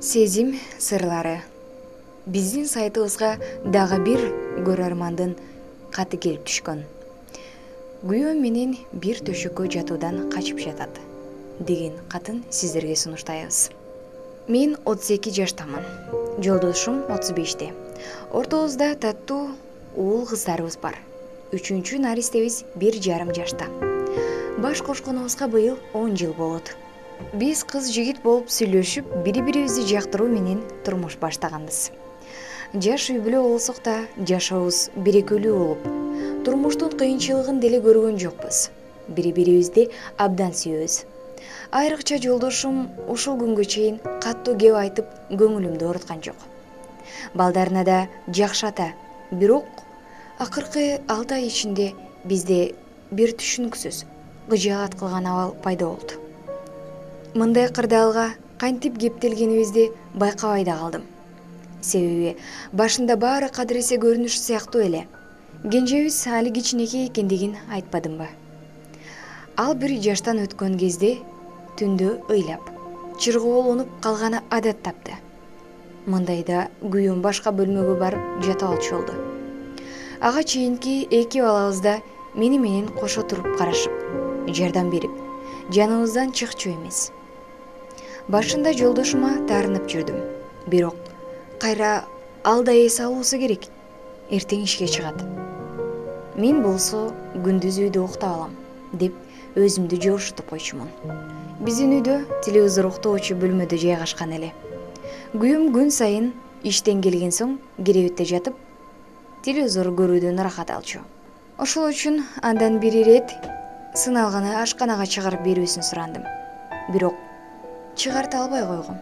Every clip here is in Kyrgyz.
Сезим сырлары. Биздин сайтыбызга дагы бир көрөрмандын каты келип түшкөн. Күйөөм менен бир төшөккө жатуудан качып жатат деген катын сиздерге сунуштайбыз. Мен 32 жаштамын. Жолдошум 35те. Ортобузда таттуу уул кыздарыбыз бар. Үчүнчү наристебиз 1,5 жашта. Баш кошконубузга быйыл 10 жыл болот. Биз кыз жигит болуп сүйлөшүп, бири-бирибизди жактыруу менен турмуш баштаганбыз. Жаш үй бүлө болсок да, жашообуз берекелүү болуп, турмуштун кыйынчылыгын деле көргөн жокпуз. Бири-бирибизди абдан сүйөбүз. Айрыкча жолдошум ушул күнгө чейин каттуу кеп айтып, көңүлүмдү оруткан жок. Балдарына да жакшы ата, бирок акыркы 6 ай ичинде бизде бир түшүнүксүз, кыжаалат кылган абал пайда болду. Мындай кырдаалга кантип кептелгенибизди байкабай да калдым. Себеби башында баары кадыресе көрүнүш сыяктуу эле. Кенжебиз али кичинекей экендигин айтпадымбы? Ал 1 жаштан өткөн кезде түндө ыйлап, чыргоолонуп калганы адат тапты. Мындайда күйөөм башка бөлмөгө барып жата алчу болду. Ага чейинки 2 балабыз да мени менен кошо туруп карашып, жардам берип, жаныбыздан чыкчу эмес. Башында жолдошума таарынып жүрдүм. Бирок кайра ал да эс алуусу керек. Эртең ишке чыгат. Мен болсо күндүз үйдө уктап алам деп өзүмдү жорушутуп койчумун. Биздин үйдө телевизор уктоочу бөлмөдө жайгашкан эле. Күйөөм күн сайын иштен келген соң керебетте жатып, телевизор көрүүдөн ырахат алчу. Ошол үчүн андан бир ирет сыналганы ашканага чыгарып берүүсүн сурандым. Бирок чыгарта албай койгом.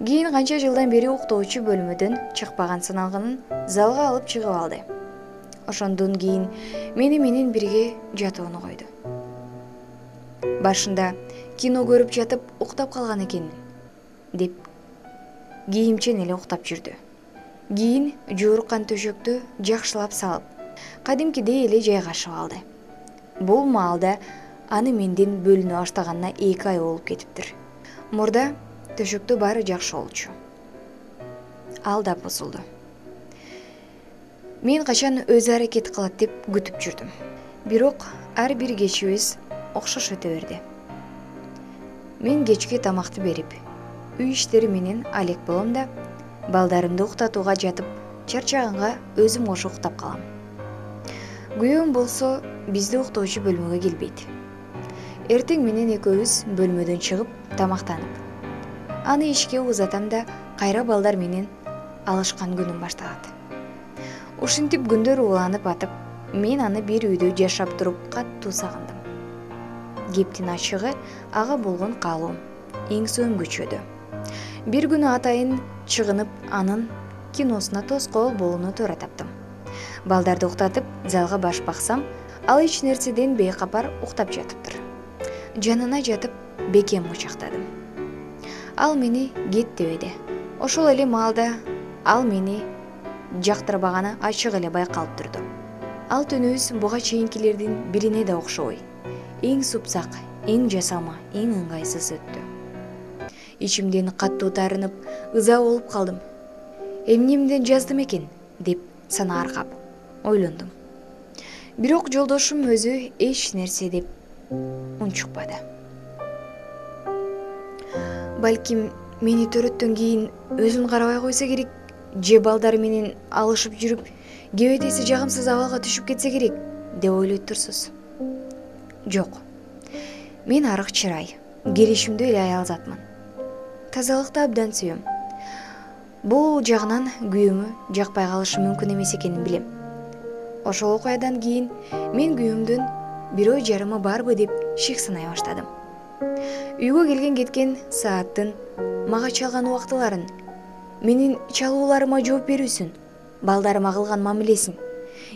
Кийин канча жылдан бери уктоочу бөлмөдөн чыкпаган сыналгынын залга алып чыгып алды. Ошондон кийин мени менен бирге жатууну койду. Башында кино көрүп жатып уктап калган экенмин деп кийимчен эле уктап жүрдү. Кийин жууруккан төшөктү жакшылап салып, кадимкидей эле жайгашып алды. Бул маалда аны менден бөлүнө баштаганына 2 ай болуп кетиптир. Мурда төшөктө баары жакшы болчу. Ал да бузулду. Мен качан өзү аракет кылат деп күтүп жүрдүм. Бирок ар бир кечибиз окшош өтө берди. Мен кечки тамакты берип, үй иштери менен алек болом да, балдарымды уктатууга жатып, чарчаганга өзүм кошо уктап калам. Күйөөм болсо бизди уктоочу бөлмөгө келбейт. Эртең менен экөөбүз бөлмөдөн чыгып, тамактанып, аны ишке узатам да кайра балдар менен алышкан күнүм башталат. Ушинтип күндөр уланып атып, мен аны бир үйдө жашап туруп каттуу сагындым. Кептин ачыгы ага болгон каалоом эңсөөм күчөдү. Бир күнү атайын чыгынып, анын киносуна тоскоол болууну туура таптым. Балдарды уктатып, залга баш баксам, ал эч нерседен бейкапар уктап жатыптыр. Жанына жатып, бекем кучактадым. Ал мени кет дебеди. Ошол эле маалда ал мени жактырбаганы ачык эле байкалып турду. Ал түнүбүз буга чейинкилердин бирине да окшобой, эң супсак, эң жасалма, эң ыңгайсыз өттү. Ичимден каттуу таарынып, ыза болуп калдым. Эмнемден жаздым экен деп сана аркап ойлондум. Бирок жолдошум өзү эч нерсе деп унчукпады. Балким мени төрөттөн кийин өзүн карабай койсо керек, же балдары менен алышып жүрүп, кебетеси жагымсыз абалга түшүп кетсе керек деп ойлойт турсуз. Жок. Мен арык чырай, келишимдүү эле аял затмын. Тазалыкты абдан сүйөм. Бул жагынан күйөөмө жакпай калышы мүмкүн эмес экенин билем. Ошол окуядан кийин мен күйөөмдөн бир ой жарымы барбы деп шек санай баштадым. Үйгө келген кеткен сааттын, мага чалган убактыларын, менин чалууларыма жооп берүүсүн, балдарыма кылган мамилесин,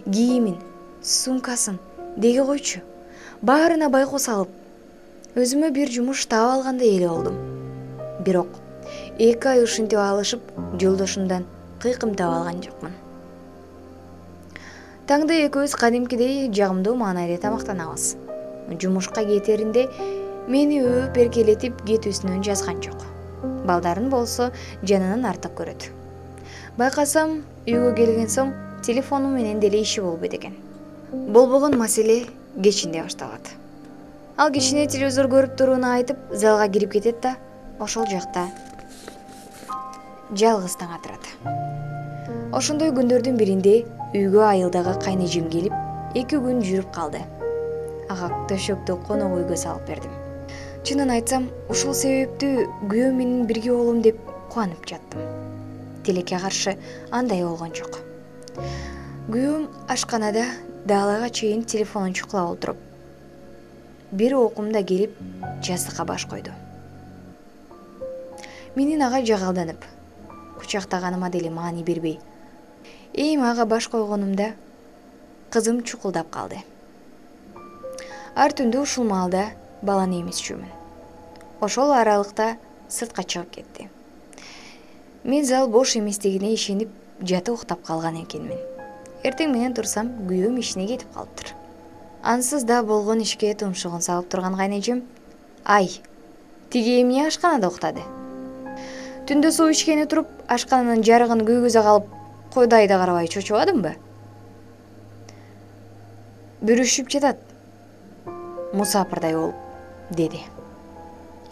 кийимин, сумкасын деге койчу. Баарына байкоо салып, өзүмө бир жумуш таап алгандай эле болдум. Бирок 2 ай ушинтип алышып, жолдошумдан кыйкым таба алган жокмун. Таңда экөөбүз кадимкидей жагымдуу маанайда тамактанабыз. Жумушка кетеринде мени өөп эркелетип кетүүсүнөн жазган жок. Балдарын болсо жанынан артык көрөт. Байкасам, үйгө келген соң телефону менен деле иши болбойт экен. Болбогон маселе кечинде башталат. Ал кичине телевизор көрүп турууну айтып, залга кирип кетет да, ошол жакта жалгыз таң атырат. Ошондой күндөрдүн биринде үйгө айылдагы кайнэжем келип, 2 күн жүрүп калды. Ага төшөктү конок үйгө салып бердим. Чынын айтсам, ушул себептүү күйөөм менен бирге болом деп кубанып жаттым. Тилекке каршы андай болгон жок. Күйөөм ашканада даалага чейин телефонун чукулап отуруп, бир окумда келип жастыкка баш койду. Менин ага жагалданып, кучактаганыма деле маани бербей, эми ага баш койгонумда кызым чукулдап калды. Ар түндү ушул маалда баланы эмизчүмүн. Ошол аралыкта сыртка чыгып кетти. Мен зал бош эместигине ишенип жатып уктап калган экенмин. Эртең менен турсам, күйөөм ишине кетип калыптыр. Ансыз да болгон ишке тумшугун салып турган кайнэжем: "Ай, тиги эмне ашканада уктады? Түндө суу ичкени туруп, ашкананын жарыгын күйгүзө калып, койдой да карабай чочубадыңбы? Бүрүшүп жатат, мусапырдай болуп", деди.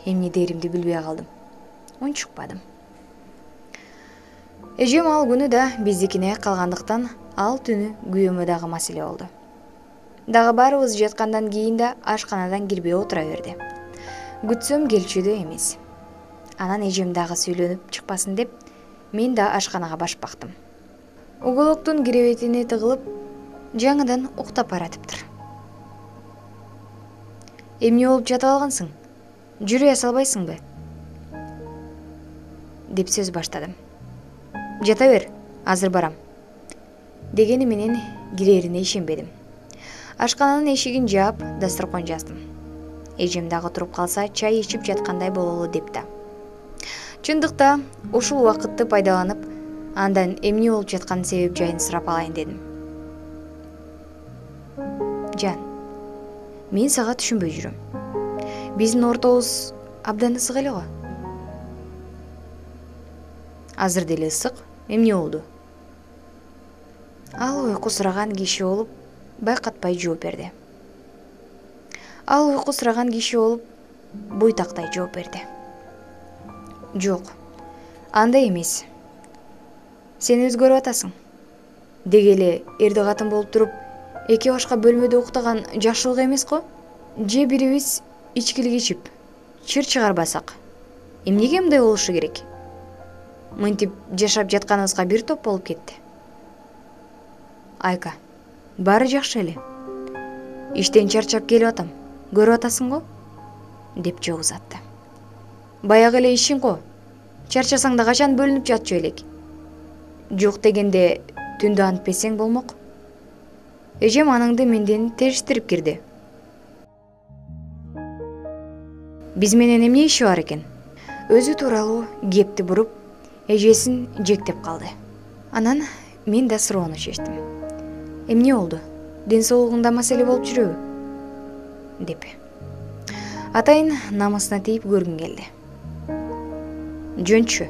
Эмне деримди билбей калдым. Унчукпадым. Эжем ал күнү да биздикине калгандыктан, ал түнү күйөөмө дагы маселе болду. Дагы баарыбыз жаткандан кийин да ашканадан кирбей отура берди. Күтсөм келчүдө эмес. Анан эжем дагы сүйлөнүп чыкпасын деп, мен да ашканага башпактым. Уголоктун киребетине тыгылып, жаңыдан уктап баратыптыр. "Эмне болуп жатып алгансың? Жүрө салбайсыңбы?" деп сөз баштадым. "Жата бер, азыр барам", дегени менен кирерине ишенбедим. Ашкананын эшигин жаап, дасторкон жаздым. Эжем дагы туруп калса, чай ичип жаткандай бололу деп да. Чындыкта, ушул убакытты пайдаланып, андан эмне болуп жатканын себеп жайын сурап алайын дедим. "Жан, мен сага түшүнбөй жүрөм. Биздин ортобуз абдан ысык эле го. Азыр деле ысык. Эмне болду?" Ал уйку сураган киши болуп, байкатпай жооп берди. Буйтактай жооп берди. "Жок, андай эмес. Сен өзгөрүп атасың. Деги эле эрди катын болуп туруп, эки башка бөлмөдө уктаган жакшылык эмес го? Же бирибиз ичкилик ичип, чыр чыгарбасак, эмнеге мындай болушу керек? Мынтип жашап жатканыбызга бир топ болуп кетти. Айка, баары жакшы эле. Иштен чарчап келип атам. Көрүп атасың го?" деп жооп узатты. "Баягы эле ишиң го. Чарчасаң да качан бөлүнүп жатчу элек. Жок дегенде түндө антпесең болмок." Эжем аныңды менден териштирип кирди. "Биз менен эмне иши бар экен?" Өзү тууралуу кепти буруп, эжесин жектеп калды. Анан мен да суроону чечтим. "Эмне болду? Ден соолугуңда маселе болуп жүрөбү?" деп. Атайын намысына тийип көргүн келди. "Жөнчү,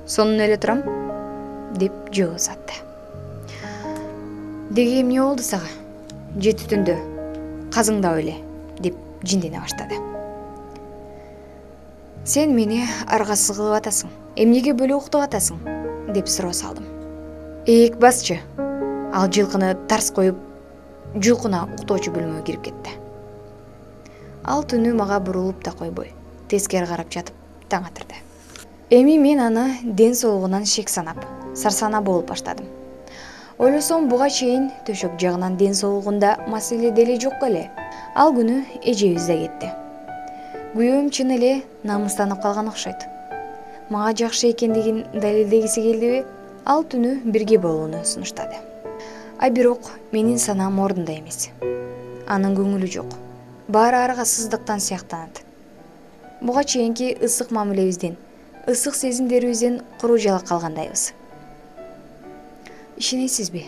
сонун эле турам", деп жооп узатты. "Деги эмне болду сага? Жети түндө казыңдап эле", деп жиндене баштады. "Сен мени аргасыз кылып атасың. Эмнеге бөлөк уктап атасың?" деп суроо салдым. "Ээк басчы", ал жылкыны тарс коюп, жулкуна уктоочу бөлмөгө кирип кетти. Ал түнү мага бурулуп да койбой, тескери карап жатып таң атырды. Эми мен аны ден соолугунан шек санап, сарсана болуп баштадым. Ойлосом, буга чейин төшөк жагынан ден соолугунда маселе деле жок эле. Ал күнү эжебиз да кетти. Күйөөм чын эле намыстанып калган окшойт. Мага жакшы экендигин далилдегиси келдиби, ал түнү бирге болууну сунуштады. А бирок менин санаам ордунда эмес. Анын көңүлү жок. Баары аргасыздыктан сыяктанат. Буга чейинки ысык мамилебизден, ысык сезимдерибизден куру жалак калгандайбыз. Ишенесизби?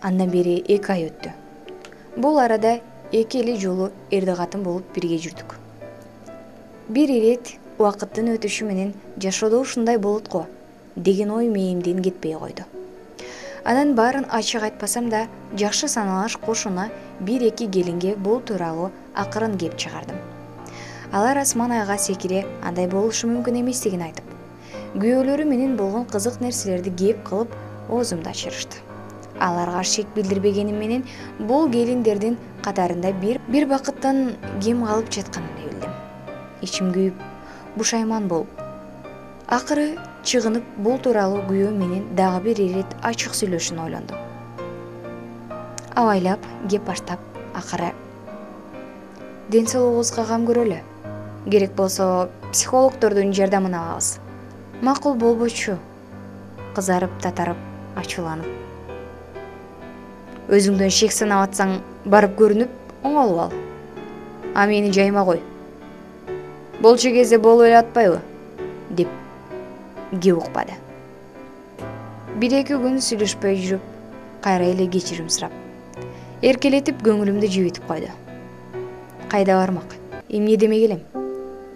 Андан бери 2 ай өттү. Бул арада 2 эле жолу эрди катын болуп бирге жүрдүк. бир ирет убакыттын өтүшү менен жашоодо ушундай болот го деген ой мээримден кетпей койду. Анын баарын ачык айтпасам да, жакшы саналаш кошуна 1-2 келинге бул тууралуу акырын кеп чыгардым. Алар асман айга секире андай болушу мүмкүн эместигин айтып, күйөөлөрү менен болгон кызык нерселерди кеп кылып оозумду ачырышты. Аларга шек билдирбегеним менен бул келиндердин катарында бир бакыттан кем калып жатканымды билдим. Ичим күйүп, бушайман болуп, акыры чыгынып бул тууралуу күйөө менен дагы бир ирет ачык сүйлөшүүнү ойлондум. Абайлап кеп баштап, акыры ден соолугубузга кам көрөлү. Керек болсо психологдордун жардамын алабыз. Макул болбочу? Кызарып, татарып, ачууланып. Өзүңдөн шек санап атсаң, барып көрүнүп, оңолуп ал. А мени жайма кой. Болчу кезде болуп эле атпайбы? Деп кеп укпады. 1-2 күн сүйлөшпөй жүрүп, кайра эле кечирим сурап, эркелетип көңүлүмдү жибитип койду. Кайда бармак? Эмне демек элем?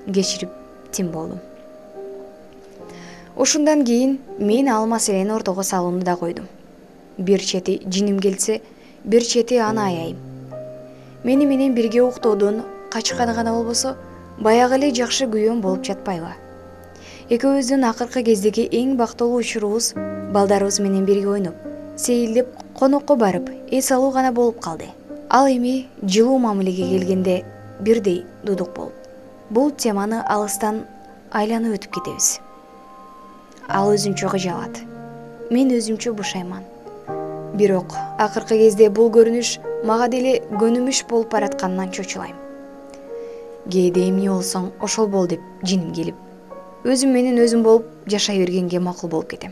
Кечирип тим болдум. Ушундан кийин мен ал маселени ортого салууну да койдум. Бир чети жиним келсе, бир чети аны аяйм. Мени менен бирге уктоодон качканы гана болбосо, баягы эле жакшы күйөөм болуп жатпайбы? Экөөбүздүн акыркы кездеги эң бактылуу учурубуз балдарыбыз менен бирге ойноп, сейилдеп, конокко барып, эс алуу гана болуп калды. Ал эми жылуу мамилеге келгенде бирдей дудук болуп, бул теманы алыстан айланып өтүп кетебиз. Ал өзүнчө кыжалат, мен өзүмчө бушайман. Бирок акыркы кезде бул көрүнүш мага деле көнүмүш болуп баратканынан чочулайм. Кээде эмне болсоң ошол бол деп жиним келип, өзүм менен өзүм болуп жашай бергенге макул болуп кетем.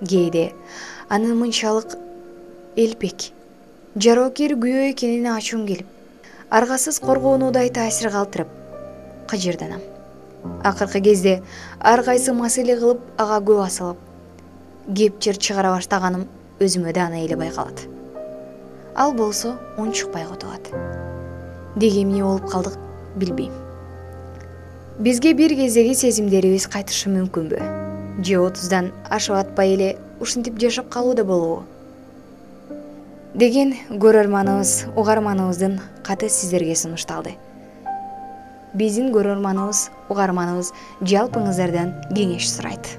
Кээде анын мынчалык элпек, жароокер күйөө экенине ачуум келип, аргасыз коргоонуудай таасир калтырып, кыжырданам. Акыркы кезде ар кайсы маселе кылып ага көп асылып, кеп жер чыгара баштаганым өзүмө да аны эле байкалат. Ал болсо унчукпай котулат. Деги эмне болуп калдык билбейм. Бизге бир кездеги сезимдерибиз кайтышы мүмкүнбү? Же 30дан ашып атпай эле ушинтип жашап калуу да болобу? Деген көрөрманыбыз, угарманыбыздын каты сиздерге сунушталды. Биздин көрөрманыбыз, угарманыбыз жалпыңыздардан кеңеш сурайт.